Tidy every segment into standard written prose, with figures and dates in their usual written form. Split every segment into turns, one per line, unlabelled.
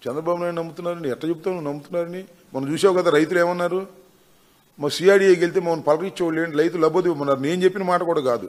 చంద్రబాబు నాయుడు నమ్ముతున్నారని ఎట్లా చెప్తావు? నువ్వు నమ్ముతున్నారని మనం చూసావు కదా. రైతులు ఏమన్నారు? మా సిఆర్డీఏకి వెళ్తే మమ్మల్ని పలకరించేవాళ్ళు ఏంటి, రైతులు లబ్బోదివ్వమన్నారు. నేను చెప్పిన మాట కూడా కాదు,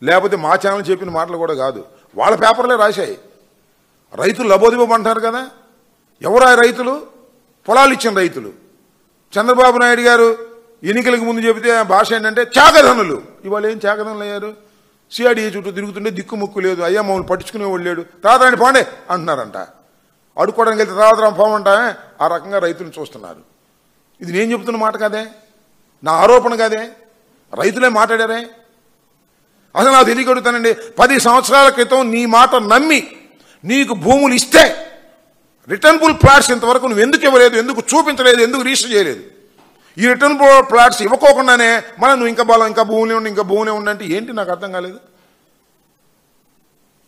లేకపోతే మా ఛానల్ చెప్పిన మాటలు కూడా కాదు, వాళ్ళ పేపర్లే రాశాయి. రైతులు లబ్బోదివ్వమంటున్నారు కదా. ఎవరు ఆ రైతులు? పొలాలు ఇచ్చిన రైతులు. చంద్రబాబు నాయుడు గారు ఎన్నికలకు ముందు చెబితే భాష ఏంటంటే త్యాగధనులు. ఇవాళ ఏం త్యాగధనులు అయ్యారు? సిఆర్డీఏ చుట్టూ తిరుగుతుంటే దిక్కుముక్కు లేదు, అయ్యా మమ్మల్ని పట్టించుకునేవాళ్ళు లేడు, తర్వాత రాని పోండే అంటున్నారంట. అడుక్కోవడానికి వెళ్తే తర్వాత రాని పోమంటా. ఆ రకంగా రైతులను చూస్తున్నారు. ఇది నేను చెబుతున్న మాట కాదే, నా ఆరోపణ కాదే, రైతులే మాట్లాడారే. అసలు నాకు తెలియగలుగుతానండి, 10 సంవత్సరాల క్రితం నీ మాట నమ్మి నీకు భూములు ఇస్తే రిటర్నబుల్ ప్లాట్స్ ఇంతవరకు నువ్వు ఎందుకు ఇవ్వలేదు, ఎందుకు చూపించలేదు, ఎందుకు రిజిస్టర్ చేయలేదు? ఈ రిటర్నబుల్ ప్లాట్స్ ఇవ్వకోకుండానే మళ్ళీ నువ్వు ఇంకా బలం, ఇంకా భూములే ఉండి, ఇంకా భూములే ఉండంటే ఏంటి? నాకు అర్థం కాలేదు.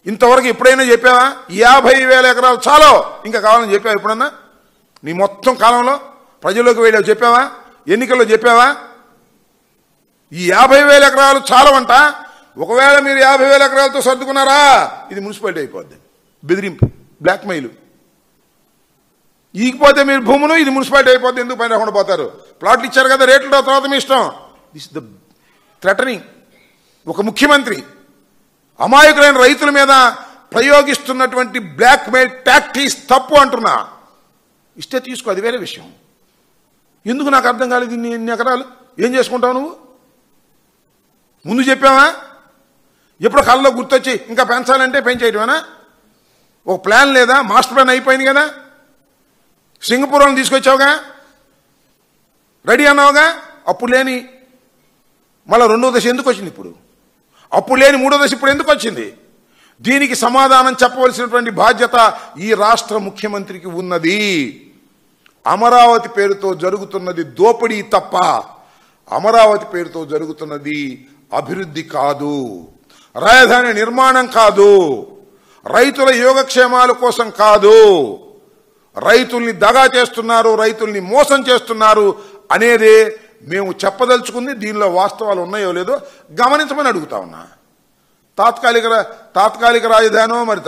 ఇంతవరకు ఎప్పుడైనా చెప్పావా 50,000 ఎకరాలు చాలో ఇంకా కావాలని చెప్పావా ఎప్పుడన్నా? నీ మొత్తం కాలంలో ప్రజల్లోకి వెళ్ళావు చెప్పావా? ఎన్నికల్లో చెప్పావా? ఈ 50,000 ఎకరాలు చాలవంట. ఒకవేళ మీరు 50,000 ఎకరాలతో సర్దుకున్నారా, ఇది మున్సిపాలిటీ అయిపోద్ది. బెదిరింపు, బ్లాక్మెయిల్. ఈగిపోతే మీరు భూములు, ఇది మున్సిపాలిటీ అయిపోద్ది. ఎందుకు పైన రాకుండా పోతారు? ప్లాట్లు ఇచ్చారు కదా, రేట్లు తర్వాత మీ ఇష్టం. This the threatening. ఒక ముఖ్యమంత్రి అమాయకులైన రైతుల మీద ప్రయోగిస్తున్నటువంటి బ్లాక్మెయిల్ టాక్టిక్స్ తప్పు అంటున్నా. ఇస్తే తీసుకో, అది వేరే విషయం. ఎందుకు నాకు అర్థం కాలేదు. ఇన్ని ఎకరాలు ఏం చేసుకుంటావు నువ్వు? ముందు చెప్పావా? ఎప్పుడు కళ్ళలో గుర్తొచ్చి ఇంకా పెంచాలంటే పెంచేయటమేనా? ఒక ప్లాన్ లేదా? మాస్టర్ ప్లాన్ అయిపోయింది కదా. సింగపూర్లో తీసుకొచ్చావుగా, రెడీ అన్నావుగా. అప్పుడు లేని మళ్ళీ 2వ దశ ఎందుకు వచ్చింది ఇప్పుడు? అప్పుడు లేని 3వ దశ ఇప్పుడు ఎందుకు వచ్చింది? దీనికి సమాధానం చెప్పవలసినటువంటి బాధ్యత ఈ రాష్ట్ర ముఖ్యమంత్రికి ఉన్నది. అమరావతి పేరుతో జరుగుతున్నది దోపిడీ తప్ప అమరావతి పేరుతో జరుగుతున్నది అభివృద్ధి కాదు, రాజధాని నిర్మాణం కాదు, రైతుల యోగక్షేమాల కోసం కాదు. రైతుల్ని దగా చేస్తున్నారు, రైతుల్ని మోసం చేస్తున్నారు అనేదే మేము చెప్పదలుచుకుంది. దీనిలో వాస్తవాలు ఉన్నాయో లేదో గమనించమని అడుగుతా ఉన్నా. తాత్కాలిక రాజధానో, మరి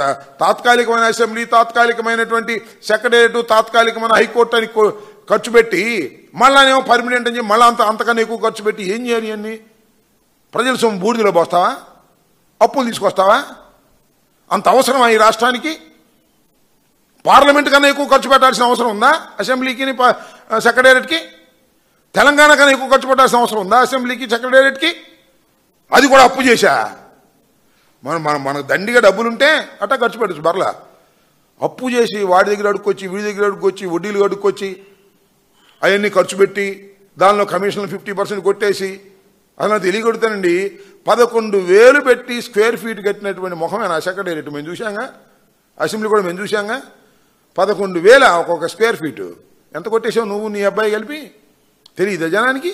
తాత్కాలికమైన అసెంబ్లీ, తాత్కాలికమైనటువంటి సెక్రటేరియట్, తాత్కాలికమైన హైకోర్టు అని ఖర్చు పెట్టి మళ్ళానేమో పర్మినెంట్ అని చెప్పి మళ్ళీ అంతకన్నా ఎక్కువ ఖర్చు పెట్టి ఏం చేయాలి? అన్ని ప్రజల సొమ్ము బూడిదలో పోస్తావా? అప్పులు తీసుకొస్తావా? అంత అవసరమా ఈ రాష్ట్రానికి? పార్లమెంట్ కన్నా ఎక్కువ ఖర్చు పెట్టాల్సిన అవసరం ఉందా అసెంబ్లీకి, సెక్రటేరియట్కి? తెలంగాణ కన్నా ఎక్కువ ఖర్చు పెట్టాల్సిన అవసరం ఉందా అసెంబ్లీకి, సెక్రటేరియట్కి? అది కూడా అప్పు చేశా. మనకు దండిగా డబ్బులుంటే అట్టా ఖర్చు పెట్టచ్చు. బర్లా అప్పు చేసి వాడి దగ్గర అడుక్కొచ్చి, వీడి దగ్గర అడుక్కొచ్చి, వడ్డీలు అడుక్కొచ్చి అవన్నీ ఖర్చు పెట్టి దానిలో కమిషన్లు 50% కొట్టేసి అలా తెలియగొడతానండి. 11,000 పెట్టి స్క్వేర్ ఫీట్ కట్టినటువంటి ముఖమేనా సెక్రటేరియట్? మేము చూసాంగా, అసెంబ్లీ కూడా మేము చూసాంగా. 11,000 ఒక్కొక్క స్క్వేర్ ఫీటు. ఎంత కొట్టేసావు నువ్వు నీ అబ్బాయి కలిపి? తెలియదా జనానికి?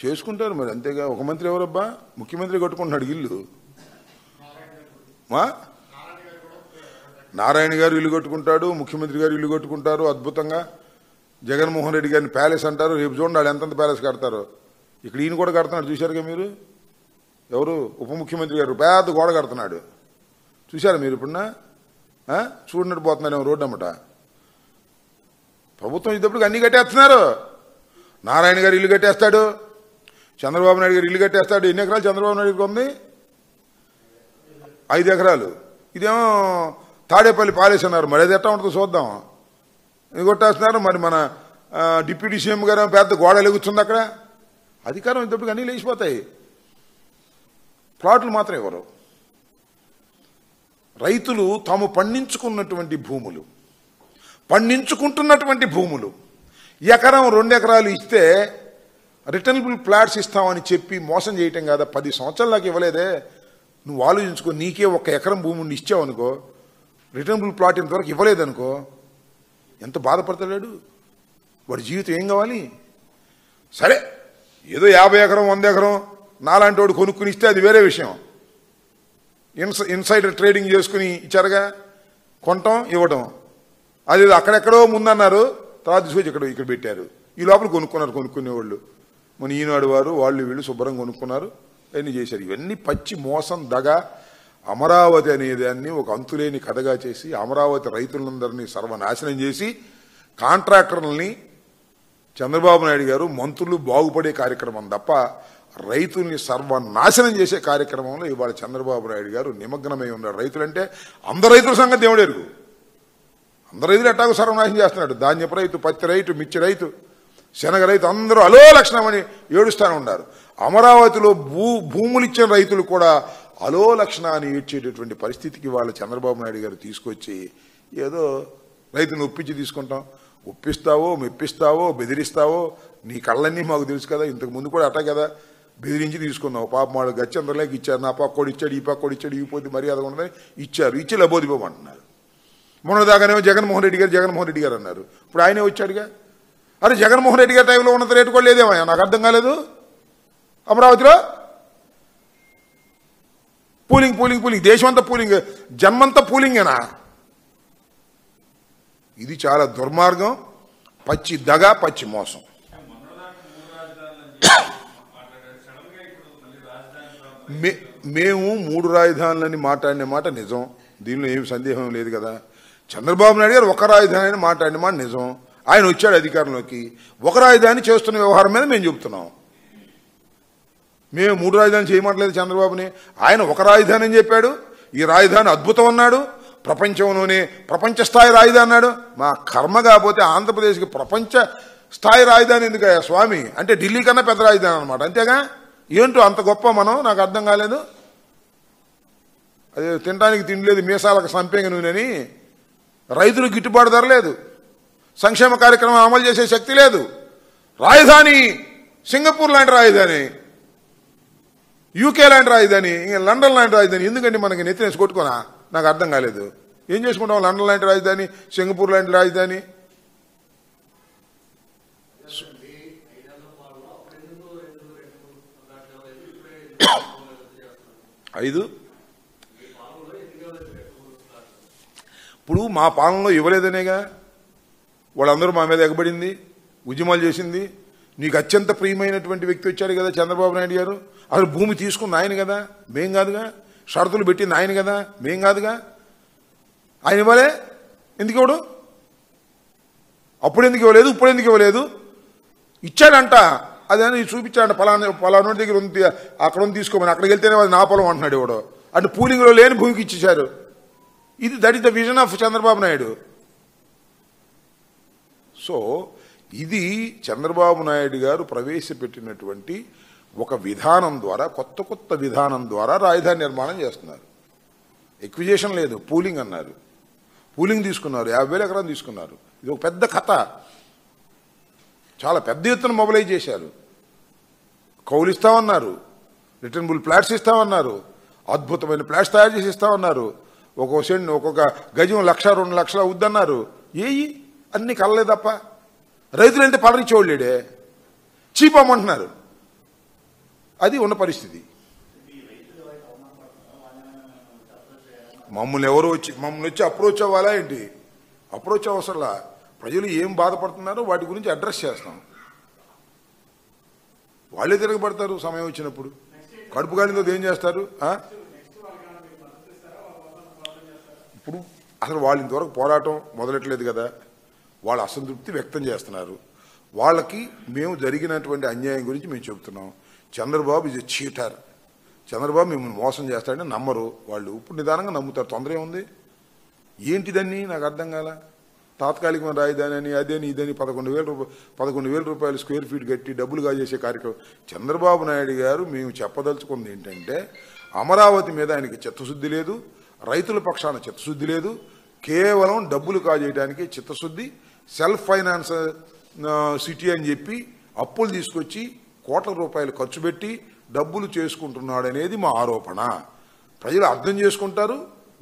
చేసుకుంటారు మరి, అంతేగా. ఒక మంత్రి ఎవరబ్బా? ముఖ్యమంత్రి కట్టుకుంటున్నాడు ఇల్లు. నారాయణ గారు ఇల్లు కట్టుకుంటాడు, ముఖ్యమంత్రి గారు ఇల్లు కట్టుకుంటారు అద్భుతంగా. జగన్మోహన్ రెడ్డి గారిని ప్యాలెస్ అంటారు. రేపు చూడండి వాళ్ళు ఎంతంత ప్యాలెస్ కడతారో. ఇక్కడ ఈయన కూడా కడుతున్నాడు, చూశారుగా మీరు. ఎవరు? ఉప ముఖ్యమంత్రి గారు పెద్ద గోడ కడుతున్నాడు, చూశారు మీరు? ఇప్పుడున్నా చూడనట్టు పోతున్నాడు రోడ్డు అమ్మట. ప్రభుత్వం ఇద్దప్పుడు అన్ని కట్టేస్తున్నారు. నారాయణ గారు ఇల్లు కట్టేస్తాడు, చంద్రబాబు నాయుడు గారు ఇల్లు కట్టేస్తాడు. ఎన్ని ఎకరాలు చంద్రబాబు నాయుడు ఉంది? 5 ఎకరాలు. ఇదేమో తాడేపల్లి ప్యాలెస్ అన్నారు. మరి అది ఎట్లా ఉంటుందో చూద్దాం. ఇది కొట్టేస్తున్నారు. మరి మన డిప్యూటీ సీఎం గారు పెద్ద గోడ ఎలుగుతుంది అక్కడ. అధికారం ఇద్దరికి అన్నీ లేచిపోతాయి, ప్లాట్లు మాత్రం ఇవ్వరు. రైతులు తాము పండించుకున్నటువంటి భూములు ఎకరం 2 ఎకరాలు ఇస్తే రిటర్నబుల్ ప్లాట్స్ ఇస్తామని చెప్పి మోసం చేయటం కాదా? 10 సంవత్సరాల దాకా ఇవ్వలేదే. నువ్వు ఆలోచించుకో. నీకే 1 ఎకరం భూమిని ఇచ్చావు అనుకో, రిటర్నబుల్ ప్లాట్ ఇంతవరకు ఇవ్వలేదనుకో, ఎంత బాధపడతాడు వాడి జీవితం? ఏం కావాలి? సరే ఏదో 50 ఎకరం 100 ఎకరం నాలాంటి వాడు కొనుక్కుని ఇస్తే అది వేరే విషయం. ఇన్సైడర్ ట్రేడింగ్ చేసుకుని ఇచ్చారుగా, కొనటం ఇవ్వటం. అది అక్కడెక్కడో ముందన్నారు, తర్వాత తీసుకొచ్చి ఇక్కడ పెట్టారు. ఈ లోపల కొనుక్కునేవాళ్ళు. మన ఈనాడు వారు వాళ్ళు వీళ్ళు శుభ్రంగా కొనుక్కున్నారు, అన్నీ చేశారు. ఇవన్నీ పచ్చి మోసం దగ. అమరావతి అనేదాన్ని ఒక అంతులేని కథగా చేసి అమరావతి రైతులందరినీ సర్వనాశనం చేసి కాంట్రాక్టర్లని చంద్రబాబు నాయుడు గారు మంత్రులు బాగుపడే కార్యక్రమం తప్ప రైతుల్ని సర్వనాశనం చేసే కార్యక్రమంలో ఇవాళ చంద్రబాబు నాయుడు గారు నిమగ్నమై ఉన్నారు. రైతులంటే అందరు రైతుల సంగతి దేవుడు ఎరుగు. అందరు రైతులు ఎట్టాగో సర్వనాశనం చేస్తున్నాడు. ధాన్యపు రైతు, పత్తి రైతు, మిర్చి రైతు, శనగ రైతు అందరూ అలో లక్షణమని ఏడుస్తూనే ఉన్నారు. అమరావతిలో భూములు ఇచ్చిన రైతులు కూడా అలో లక్షణాన్ని ఏడ్చేటటువంటి పరిస్థితికి వాళ్ళ చంద్రబాబు నాయుడు గారు తీసుకొచ్చి ఏదో రైతుని ఒప్పించి తీసుకుంటాం, ఒప్పిస్తావో మెప్పిస్తావో బెదిరిస్తావో నీ కళ్ళన్నీ మాకు తెలుసు కదా. ఇంతకు ముందు కూడా అట్టా కదా బెదిరించి తీసుకున్నావు. పాప మాడు గచ్చందరలేకి ఇచ్చారు, నా పక్కోడు ఇచ్చాడు, ఈ పక్కోడు ఇచ్చాడు, ఈ పోతే మర్యాద ఉండదని ఇచ్చారు, ఇచ్చి లబోదిపోమంటున్నారు. మొన్నదాకానేమో జగన్మోహన్ రెడ్డి గారు అన్నారు. ఇప్పుడు ఆయనే వచ్చాడుగా. అరే జగన్మోహన్ రెడ్డి గారి టైంలో ఉన్నంత రేటు కూడా లేదేమో, నాకు అర్థం కాలేదు. అమరావతిలో పూలింగ్ దేశమంతా పూలింగ్, జన్మంతా పూలింగేనా? ఇది చాలా దుర్మార్గం, పచ్చి దగ, పచ్చి మోసం. మేము 3 రాజధానులని మాట్లాడిన మాట నిజం, దీనిలో ఏమి సందేహం లేదు కదా. చంద్రబాబు నాయుడు గారు ఒక రాజధాని అని మాట్లాడిన మాట నిజం. ఆయన వచ్చాడు అధికారంలోకి, ఒక రాజధాని చేస్తున్న వ్యవహారం మీద మేము చెబుతున్నాం. మేము 3 రాజధాని చేయమంటలేదు చంద్రబాబుని. ఆయన ఒక రాజధాని అని చెప్పాడు. ఈ రాజధాని అద్భుతం అన్నాడు, ప్రపంచంలోనే ప్రపంచ స్థాయి రాజధాని అన్నాడు. మా కర్మ కాకపోతే ఆంధ్రప్రదేశ్కి ప్రపంచ స్థాయి రాజధాని ఎందుకయ్యా స్వామి? అంటే ఢిల్లీ కన్నా పెద్ద రాజధాని అనమాట, అంతేగా. ఏంటో అంత గొప్ప మనం, నాకు అర్థం కాలేదు. అదే తినడానికి తిండి లేదు, మీసాలకు సంపేంగ నూనెని, రైతులకు గిట్టుబాటు ధర లేదు, సంక్షేమ కార్యక్రమం అమలు చేసే శక్తి లేదు. రాజధాని సింగపూర్ లాంటి రాజధాని, యూకే లాంటి రాజధాని, ఇంకా లండన్ లాంటి రాజధాని. ఎందుకంటే మనకి నెత్తినేసి కొట్టుకోనా? నాకు అర్థం కాలేదు. ఏం చేసుకుంటాం? లండన్ లాంటి రాజధాని, సింగపూర్ లాంటి రాజధాని. ఇప్పుడు మా పాలనలో ఇవ్వలేదనేగా వాళ్ళందరూ మా మీద ఎగబడింది, ఉద్యమాలు చేసింది. నీకు అత్యంత ప్రియమైనటువంటి వ్యక్తి వచ్చాడు కదా చంద్రబాబు నాయుడు గారు. అసలు భూమి తీసుకున్న ఆయన కదా, మేం కాదుగా. షరతులు పెట్టింది ఆయన కదా, మేం కాదుగా. ఆయన ఇవ్వలే, ఎందుకు ఇవ్వడు? అప్పుడు ఎందుకు ఇవ్వలేదు, ఇప్పుడు ఎందుకు ఇవ్వలేదు? ఇచ్చాడంట, అదే చూపించాడంట. పలానోటి దగ్గర ఉంది, అక్కడ ఉంది తీసుకోమని. అక్కడికి వెళ్తేనే అది నా పొలం అంటున్నాడు ఇవ్వడు. అంటే పూలింగ్లో లేని భూమికి ఇచ్చేశారు. That is the vision of Chandrababu Naidu. So ఇది చంద్రబాబు నాయుడు గారు ప్రవేశపెట్టినటువంటి ఒక విధానం ద్వారా, కొత్త విధానం ద్వారా రాజధాని నిర్మాణం చేస్తున్నారు. ఎక్విజేషన్ లేదు, పూలింగ్ అన్నారు. పూలింగ్ తీసుకున్నారు, 50,000 ఎకరాలు తీసుకున్నారు. ఇది ఒక పెద్ద కథ. చాలా పెద్ద ఎత్తున మొబిలైజ్ చేశారు. కౌలు ఇస్తామన్నారు, రిటర్నబుల్ ప్లాట్స్ ఇస్తామన్నారు, అద్భుతమైన ప్లాట్స్ తయారు చేసి ఇస్తామన్నారు. ఒక్కొక్క గజం 1,00,000 2 లక్షలు అవుద్దన్నారు. అన్ని కలలే తప్ప రైతులు వెళ్తే పలరిచ్చేవాళ్ళు లేడే, చీప్ అమ్మంటున్నారు. అది ఉన్న పరిస్థితి. మమ్మల్ని వచ్చి అప్రోచ్ అవ్వాలా ఏంటి? అప్రోచ్ అవసరంలా. ప్రజలు ఏం బాధపడుతున్నారో వాటి గురించి అడ్రస్ చేస్తాం. వాళ్ళే తిరగబడతారు సమయం వచ్చినప్పుడు. కడుపు గాలితో ఏం చేస్తారు? ఇప్పుడు అసలు వాళ్ళు ఇంతవరకు పోరాటం మొదలెట్టలేదు కదా. వాళ్ళు అసంతృప్తి వ్యక్తం చేస్తున్నారు. వాళ్ళకి మేము జరిగినటువంటి అన్యాయం గురించి మేము చెబుతున్నాం. Chandrababu is a cheater. Chandrababu మిమ్మల్ని మోసం చేస్తాడని నమ్మరు వాళ్ళు. ఇప్పుడు నిదానంగా నమ్ముతారు. తొందర ఏముంది? ఏంటిదని నాకు అర్థం కాల. తాత్కాలికమైన రాజధాని అని అదేని ఇదని 11,000 రూపాయలు స్క్వేర్ ఫీట్ కట్టి డబ్బులుగా చేసే కార్యక్రమం. చంద్రబాబు నాయుడు గారు మేము చెప్పదలుచుకుంది ఏంటంటే, అమరావతి మీద ఆయనకి చిత్తశుద్ధి లేదు, రైతుల పక్షాన చిత్తశుద్ధి లేదు. కేవలం డబ్బులు కాజేయడానికి చిత్తశుద్ధి. సెల్ఫ్ ఫైనాన్స్ సిటీ అని చెప్పి అప్పులు తీసుకొచ్చి కోట్ల రూపాయలు ఖర్చు పెట్టి డబ్బులు చేసుకుంటున్నాడు అనేది మా ఆరోపణ. ప్రజలు అర్థం చేసుకుంటారు,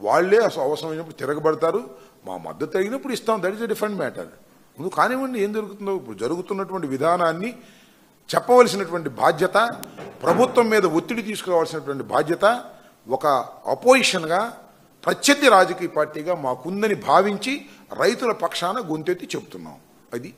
వాళ్లే అవసరమైనప్పుడు తిరగబడతారు. మా మద్దతు అయినప్పుడు ఇస్తాం, that is a different matter. ముందు కానివ్వండి, ఏం జరుగుతుందో. ఇప్పుడు జరుగుతున్నటువంటి విధానాన్ని చెప్పవలసినటువంటి బాధ్యత, ప్రభుత్వం మీద ఒత్తిడి తీసుకురావాల్సినటువంటి బాధ్యత ఒక అపోజిషన్గా, ప్రత్యర్థి రాజకీయ పార్టీగా మాకుందని భావించి రైతుల పక్షాన గొంతెత్తి చెబుతున్నాం. అది